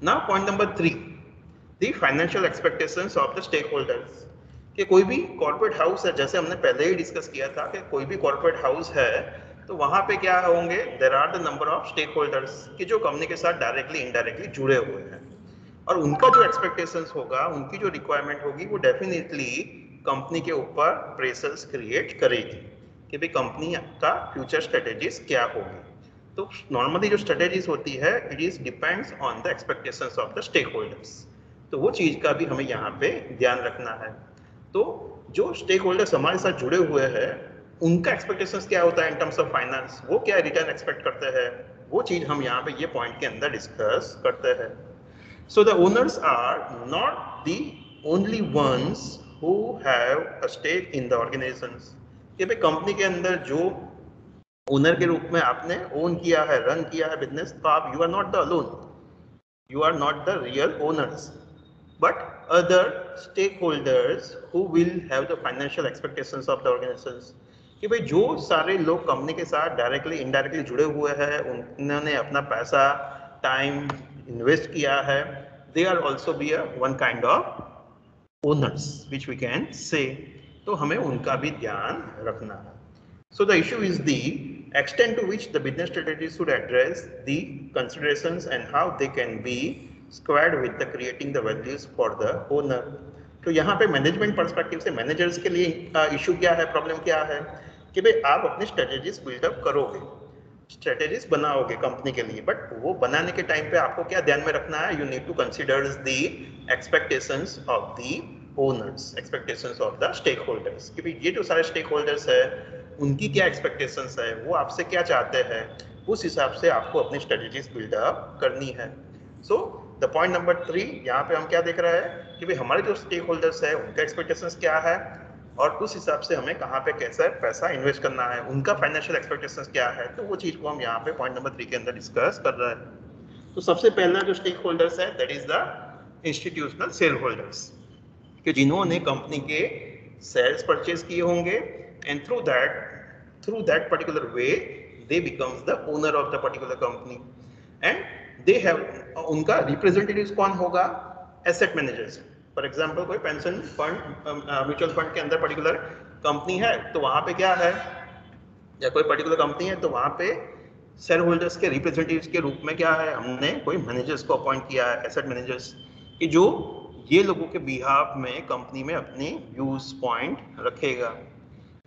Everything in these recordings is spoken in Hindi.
Now point number 3, the financial expectations of the stakeholders. कि कोई भी कॉर्पोरेट हाउस है, जैसे हमने पहले ही डिस्कस किया था कि कोई भी कॉर्पोरेट हाउस है तो वहां पे क्या होंगे, there are the number of stakeholders कि जो कंपनी के साथ डायरेक्टली इनडायरेक्टली जुड़े हुए हैं, और उनका जो एक्सपेक्टेशंस होगा, उनकी जो रिक्वायरमेंट होगी, वो डेफिनेटली कंपनी के ऊपर प्रेशर्स क्रिएट करेगी कि भाई कंपनी का फ्यूचर स्ट्रेटेजीज क्या होगी। तो नॉर्मली जो स्ट्रेटेजीज होती है, it is depends on the expectations of the stakeholders. तो वो चीज का भी हमें यहाँ पे ध्यान रखना है। तो जो स्टेक होल्डर्स हमारे साथ जुड़े हुए हैं, उनका एक्सपेक्टेशंस क्या होता है इन टर्म्स ऑफ फाइनेंस, वो क्या रिटर्न एक्सपेक्ट करते हैं, वो चीज हम यहाँ पे ये पॉइंट के अंदर डिस्कस करते हैं। So the owners are not the only ones who have a stake in the organizations। कि भाई कंपनी के अंदर जो ओनर के रूप में आपने ओन किया है, रन किया है बिजनेस, तो आप you are not the alone, you are not the real owners, but other stakeholders who will have the financial expectations of the organizations। कि भाई जो सारे लोग कंपनी के साथ डायरेक्टली इनडायरेक्टली जुड़े हुए हैं, उन्होंने अपना पैसा टाइम इन्वेस्ट किया है, they are also be a one kind of owners which we can say। तो हमें उनका भी ध्यान रखना है। So the issue is the extent to which the business strategy should address the considerations and how they can be squared with the creating the values for the owner। तो यहाँ पे मैनेजमेंट पर्सपेक्टिव से मैनेजर्स के लिए इशू क्या है, प्रॉब्लम क्या है कि भाई आप अपनी स्ट्रेटेजीज बिल्डअप करोगे, स्ट्रेटेजीज बनाओगे कंपनी के लिए, बट वो बनाने के टाइम पे आपको क्या ध्यान में रखना है, you need to consider the expectations of the owners, expectations of the stakeholders. कि भाई ये जो सारे स्टेक होल्डर्स है, उनकी क्या एक्सपेक्टेशंस है, वो आपसे क्या चाहते हैं, उस हिसाब से आपको अपनी स्ट्रेटेजीज बिल्डअप करनी है। सो द पॉइंट नंबर 3, यहाँ पे हम क्या देख रहे हैं कि भाई हमारे जो स्टेक होल्डर्स है, उनका एक्सपेक्टेशंस क्या है, और उस हिसाब से हमें कहाँ पे कैसा पैसा इन्वेस्ट करना है, उनका फाइनेंशियल एक्सपेक्टेशंस क्या है। तो वो चीज को हम यहाँ पे पॉइंट नंबर 3 के अंदर डिस्कस कर रहे हैं। तो सबसे पहला जो स्टेक होल्डर्स है, that is the institutional share holders, कि जिन्होंने कंपनी के शेयर्स परचेज किए होंगे, and through that particular way they becomes the owner of the particular company, and they have, उनका रिप्रेजेंटेटिव कौन होगा, एसेट मैनेजर्स। फॉर एग्जाम्पल कोई पेंशन फंड, म्यूचुअल फंड के अंदर पर्टिकुलर कंपनी है, तो वहां पे क्या है, या कोई पर्टिकुलर कंपनी है, तो वहां पे शेयर होल्डर्स के रिप्रेजेंटेटिव्स के रूप में क्या है, हमने कोई मैनेजर्स को अपॉइंट किया है, एसेट मैनेजर्स, कि जो ये लोगों के बिहाफ में कंपनी में अपनी व्यूज पॉइंट रखेगा।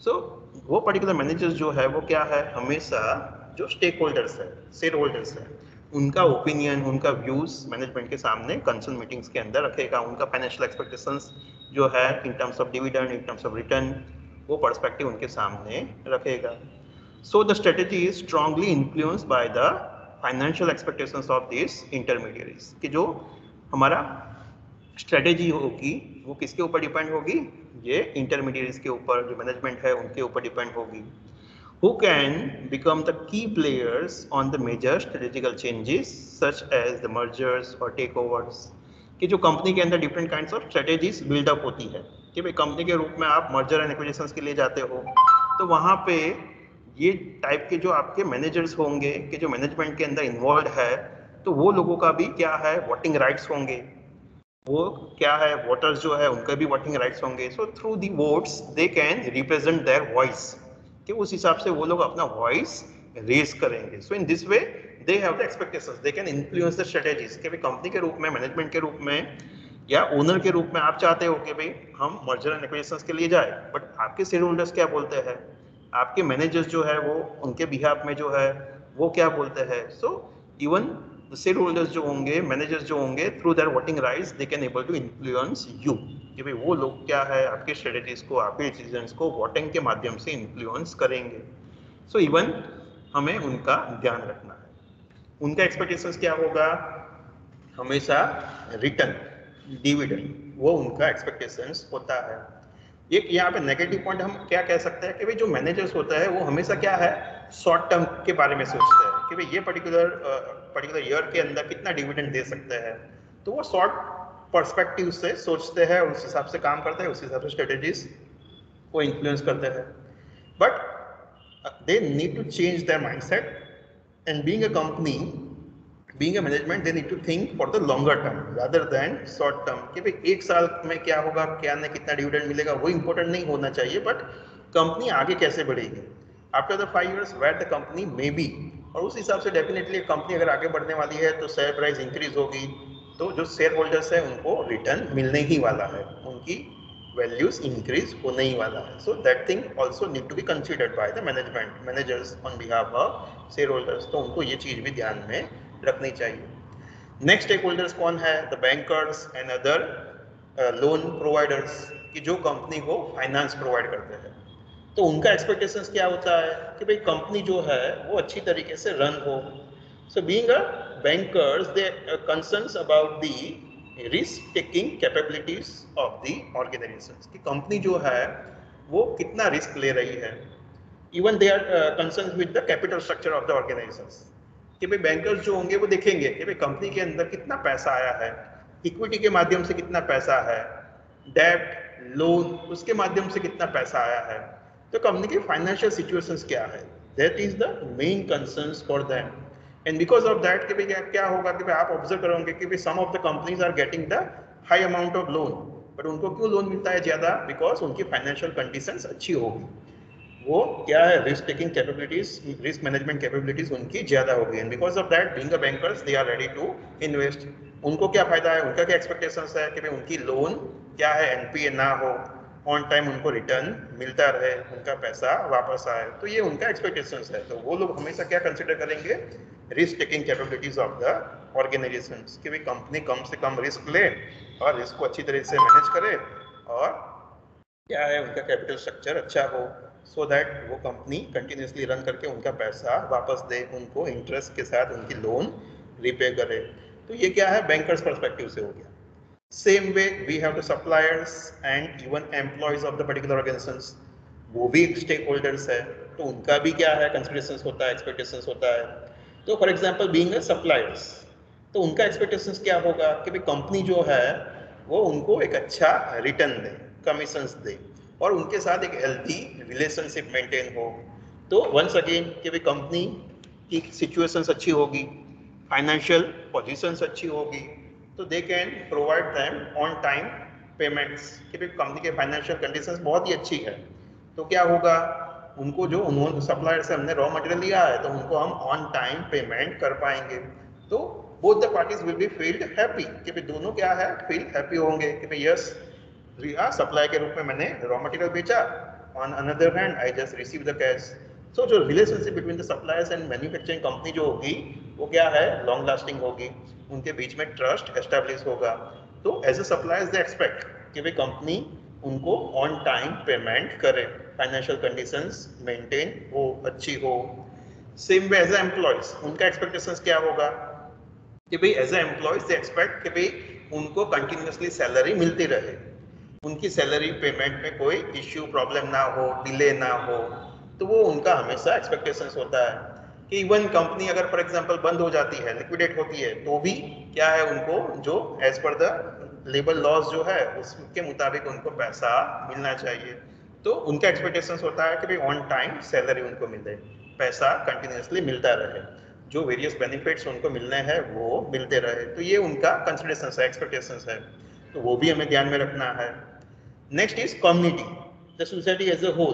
सो वो पर्टिकुलर मैनेजर्स जो है, वो क्या है, हमेशा जो स्टेक होल्डर्स है, शेयर होल्डर्स है, उनका ओपिनियन, उनका व्यूज मैनेजमेंट के सामने कंसर्न मीटिंग्स के अंदर रखेगा, उनका फाइनेंशियल एक्सपेक्टेशंस जो है in terms of dividend, in terms of return, वो पर्सपेक्टिव उनके सामने रखेगा। So the strategy is strongly influenced by the financial expectations of this intermediaries, कि जो हमारा स्ट्रेटेजी होगी वो किसके ऊपर डिपेंड होगी, ये इंटरमीडियरीज के ऊपर, जो मैनेजमेंट है उनके ऊपर डिपेंड होगी। Who can become the key players on the major strategical changes such as the mergers or takeovers। कि जो कंपनी के अंदर different kinds of strategies build up होती है, कि भाई कंपनी के रूप में आप मर्जर एंड एक्विजिशंस के लिए जाते हो, तो वहाँ पे ये टाइप के जो आपके मैनेजर्स होंगे, कि जो मैनेजमेंट के अंदर इन्वॉल्व है, तो वो लोगों का भी क्या है, वोटिंग राइट्स होंगे, वो क्या है, वोटर्स जो है उनके भी वोटिंग राइट्स होंगे। So through the votes they can represent their voice, कि उस हिसाब से वो लोग अपना वॉइस रेज करेंगे। So in this way they have the expectations, they can influence the strategies, कि भाई कंपनी के रूप में, मैनेजमेंट के रूप में या ओनर के रूप में आप चाहते हो कि भाई हम मर्जर एंड एक्विजिशंस के लिए जाए, बट आपके शेयर होल्डर्स क्या बोलते हैं, आपके मैनेजर्स जो है वो उनके बिहाफ में जो है वो क्या बोलते हैं। सो इवन शेयर होल्डर्स जो होंगे, मैनेजर्स जो होंगे, through their voting rights they can able to influence you, कि भाई वो लोग क्या है आपके स्ट्रेटेजीज को, आपके डिसीजंस को वोटिंग के माध्यम से इन्फ्लुएंस करेंगे। सो इवन हमें उनका ध्यान रखना है। उनका एक्सपेक्टेशंस क्या होगा, हमेशा रिटर्न, डिविडेंड, वो उनका एक्सपेक्टेशंस होता है। एक यहाँ पे नेगेटिव पॉइंट हम क्या कह सकते हैं कि भाई जो मैनेजर्स होता है वो हमेशा क्या है, शॉर्ट टर्म के बारे में सोचते हैं, कि भाई ये पर्टिकुलर ईयर के अंदर कितना डिविडेंड दे सकते हैं, तो वो शॉर्ट पर्सपेक्टिव से सोचते हैं, उस हिसाब से काम करते हैं, उस हिसाब से स्ट्रेटेजीज को इन्फ्लुएंस करते हैं। But they need to change their mindset, and being a company being a management they need to think for the longer term rather than short term कि भाई एक साल में क्या होगा, क्या नहीं, कितना डिविडेंड मिलेगा, वो इंपॉर्टेंट नहीं होना चाहिए, बट कंपनी आगे कैसे बढ़ेगी after the 5 years where the company may be. और उस हिसाब से डेफिनेटली कंपनी अगर आगे बढ़ने वाली है तो शेयर प्राइस इंक्रीज होगी, तो जो शेयर होल्डर्स है उनको रिटर्न मिलने ही वाला है, उनकी वैल्यूज इंक्रीज होने ही वाला है। So that thing also need to be considered by the managers on behalf of share holders, तो उनको ये चीज भी ध्यान में रखनी चाहिए। नेक्स्ट स्टेक होल्डर्स कौन है? The bankers and other loan providers, कि जो कंपनी को फाइनेंस प्रोवाइड करते हैं। तो उनका एक्सपेक्टेशंस क्या होता है कि भाई कंपनी जो है वो अच्छी तरीके से रन हो। So being a bankers they concerns about the risk taking capabilities of the organisations, कि कंपनी जो है वो कितना रिस्क ले रही है। Even they are concern with the capital structure of the organisations, कि भाई बैंकर्स जो होंगे वो देखेंगे कि भाई कंपनी के अंदर कितना पैसा आया है, इक्विटी के माध्यम से कितना पैसा है, डेब्ट लोन उसके माध्यम से कितना पैसा आया है, तो कंपनी की फाइनेंशियल सिचुएशंस क्या है, that is the main concerns for them. And because of that कि भाई क्या होगा कि भाई आप ऑब्जर्व करोगे कि भाई some of the companies are getting the high amount of loan, but उनको क्यों लोन मिलता है ज्यादा? बिकॉज उनकी फाइनेंशियल कंडीशंस अच्छी होगी, वो क्या है, risk taking capabilities, risk management capabilities उनकी ज्यादा हो गई है। Because of that being a bankers they are ready to invest. उनको क्या फायदा है, उनका क्या एक्सपेक्टेशंस है कि भाई उनकी लोन क्या है, एनपीए ना हो, ऑन टाइम उनको रिटर्न मिलता रहे, उनका पैसा वापस आए, तो ये उनका एक्सपेक्टेशंस है। तो वो लोग हमेशा क्या कंसिडर करेंगे, risk taking capabilities of the organisations, कि भाई कंपनी कम से कम रिस्क ले और रिस्क को अच्छी तरह से मैनेज करे, और क्या है उनका कैपिटल स्ट्रक्चर अच्छा हो, सो दैट वो कंपनी कंटिन्यूसली रन करके उनका पैसा वापस दे, उनको इंटरेस्ट के साथ उनकी लोन रिपे करे। तो ये क्या है, बैंकर्स पर्सपेक्टिव से हो गया। Same way we have the suppliers and even employees of the particular organisations, वो भी स्टेक होल्डर्स है, तो उनका भी क्या है, कंसिडरेशंस होता है, एक्सपेक्टेशंस होता है। तो for example being a suppliers, तो उनका एक्सपेक्टेशंस क्या होगा कि भाई कंपनी जो है वो उनको एक अच्छा रिटर्न दे, कमीशंस दे, और उनके साथ एक हेल्थी रिलेशनशिप मेंटेन हो। तो वंस अगेन कि भाई कंपनी की सिचुएशंस अच्छी होगी, फाइनेंशियल पोजीशंस अच्छी होगी, तो they can provide them on time payments, कि भाई कंपनी के फाइनेंशियल कंडीशंस बहुत ही अच्छी है, तो क्या होगा, उनको जो उन्होंने सप्लायर से हमने रॉ मटेरियल लिया है तो उनको हम ऑन टाइम पेमेंट कर पाएंगे। तो both the parties will be field happy, कि भाई दोनों क्या है, फील हैप्पी होंगे कि भाई यस, सप्लाई के रूप में मैंने रॉ मटेरियल बेचा, on another hand I just receive the cash. So जो relationship between the suppliers and manufacturing company जो होगी वो क्या है, लॉन्ग लास्टिंग होगी, उनके बीच में ट्रस्ट एस्टेब्लिश होगा। तो as a suppliers they expect कि भाई कंपनी उनको ऑन टाइम पेमेंट करे, फाइनेंशियल कंडीशंस मेंटेन हो, अच्छी हो। Same way as a employees, उनका एक्सपेक्टेशंस क्या होगा कि भाई as a employees they expect कि भाई उनको कंटिन्यूसली सैलरी मिलती रहे, उनकी सैलरी पेमेंट में कोई इश्यू प्रॉब्लम ना हो, डिले ना हो, तो वो उनका हमेशा एक्सपेक्टेशंस होता है। कि इवन कंपनी अगर फॉर एग्जांपल बंद हो जाती है, लिक्विडेट होती है, तो भी क्या है, उनको जो as per the labour laws जो है उसके मुताबिक उनको पैसा मिलना चाहिए। तो उनका एक्सपेक्टेशंस होता है कि भाई ऑन टाइम सैलरी उनको मिले, पैसा कंटिन्यूसली मिलता रहे, जो वेरियस बेनिफिट्स उनको मिलने हैं वो मिलते रहे। तो ये उनका कंसिडरेशंस है, एक्सपेक्टेशंस है, तो वो भी हमें ध्यान में रखना है। Next is community, the society as a whole.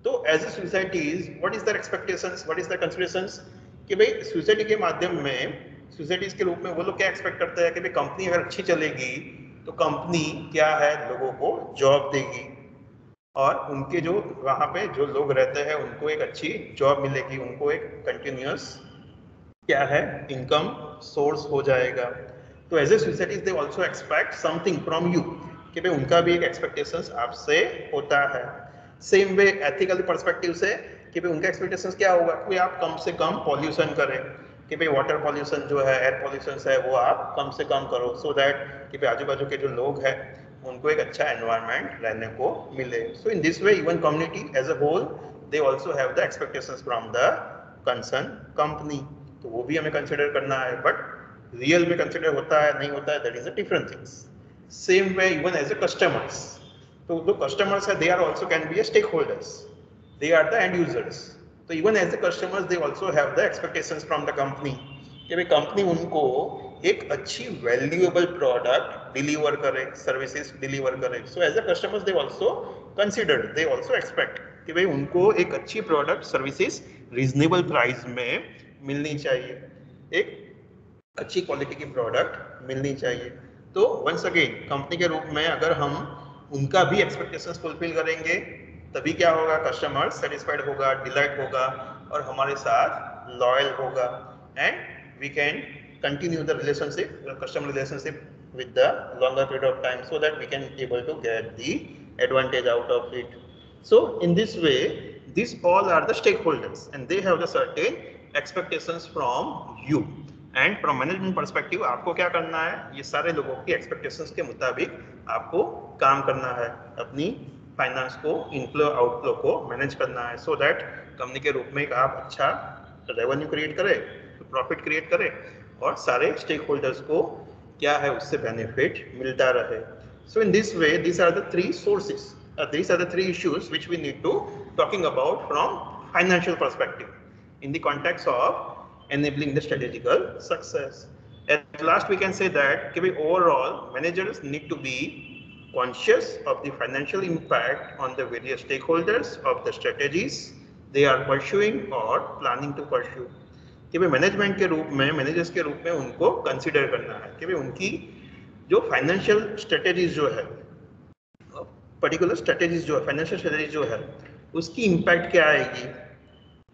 तो as a societies what is their expectations, what is their considerations, कि भाई सोसाइटी के माध्यम में, सोसाइटीज के रूप में वो लोग क्या एक्सपेक्ट करते हैं कि भाई कंपनी अगर अच्छी चलेगी तो कंपनी क्या है, लोगों को जॉब देगी, और उनके जो वहाँ पे जो लोग रहते हैं उनको एक अच्छी जॉब मिलेगी, उनको एक कंटिन्यूअस क्या है, इनकम सोर्स हो जाएगा। तो as a societies they also expect something from you, कि भाई उनका भी एक एक्सपेक्टेशंस आपसे होता है। सेम वे एथिकल पर्सपेक्टिव से कि भाई उनका एक्सपेक्टेशंस क्या होगा कि आप कम से कम पॉल्यूशन करें, कि भाई वाटर पॉल्यूशन जो है, एयर पॉल्यूशन है, वो आप कम से कम करो, सो दैट कि भाई आजू बाजू के जो लोग हैं उनको एक अच्छा एनवायरनमेंट रहने को मिले। So in this way even community as a whole they also have the expectations from the concern company, तो वो भी हमें कंसिडर करना है। बट रियल में कंसिडर होता है नहीं होता है, that is a different things. Same way even as a customers, तो जो कस्टमर्स है they are also can be a stakeholders, they are the end users. तो even as a customers they also have the expectations from the company, कि भाई कंपनी उनको एक अच्छी वैल्यूएबल प्रोडक्ट डिलीवर करे, सर्विसेज डिलीवर करे. So as a customers they also consider, they also expect कि भाई उनको एक अच्छी प्रोडक्ट सर्विसेज रीजनेबल प्राइस में मिलनी चाहिए, एक अच्छी क्वालिटी की प्रोडक्ट मिलनी चाहिए. तो वंस अगेन कंपनी के रूप में अगर हम उनका भी एक्सपेक्टेशंस फुलफिल करेंगे तभी क्या होगा, कस्टमर सेटिस्फाइड होगा, डिलाइट होगा और हमारे साथ लॉयल होगा. And we can continue the relationship, customer relationship with the longer period of time, so that we can able to get the advantage out of it. So in this way, these all are the stakeholders and they have the certain expectations from you. And from management perspective आपको क्या करना है, ये सारे लोगों की एक्सपेक्टेशंस के मुताबिक आपको काम करना है, अपनी फाइनेंस को, इनफ्लो आउटफ्लो को मैनेज करना है, सो दैट कंपनी के रूप में आप अच्छा रेवेन्यू क्रिएट करें, प्रॉफिट क्रिएट करें और सारे स्टेक होल्डर्स को क्या है उससे बेनिफिट मिलता रहे. So in this way these are the three sources, these are the three issues which we need to talking about from financial perspective in the context of enabling the strategical success. At last we can say that overall managers need to be conscious of the financial impact on the various stakeholders of the strategies they are pursuing or planning to pursue. कि भाई मैनेजमेंट के रूप में, मैनेजर्स के रूप में उनको कंसीडर करना है कि भाई उनकी जो फाइनेंशियल स्ट्रेटेजीज जो है, पर्टिकुलर स्ट्रेटेजीज जो है, फाइनेंशियल स्ट्रेटेजीज जो है उसकी इम्पैक्ट क्या आएगी,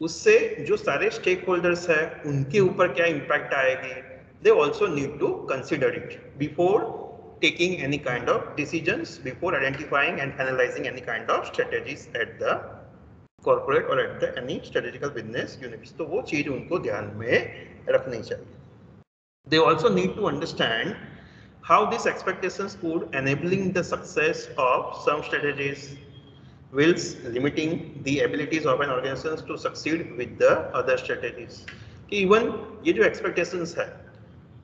उससे जो सारे स्टेक होल्डर्स है उनके ऊपर क्या इम्पैक्ट आएगी. They also need to consider it before taking any kind of decisions, before identifying and finalizing any kind of strategies at the corporate or at the any strategical business units. तो वो चीज उनको ध्यान में रखनी चाहिए. They also need to understand how these expectations could enabling the success of some strategies whilst limiting the abilities of an organization to succeed with the other strategies. कि even ये जो expectations है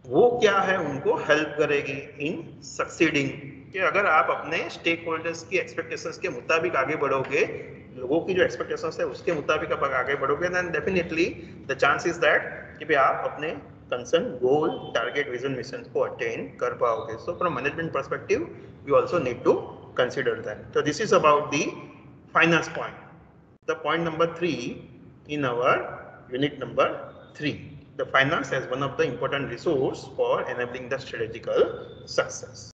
वो क्या है, उनको हेल्प करेगी इन सक्सीडिंग. कि अगर आप अपने स्टेक होल्डर्स की एक्सपेक्टेशंस के मुताबिक आगे बढ़ोगे, लोगों की जो एक्सपेक्टेशंस है उसके मुताबिक आप आगे बढ़ोगे, then definitely the chance is that कि भाई आप अपने concern goal, target, vision, mission को अटेन कर पाओगे. So from management perspective we also need to consider that. तो this is about the finance point, the point number 3 in our unit number 3. The finance as one of the important resource for enabling the strategical success.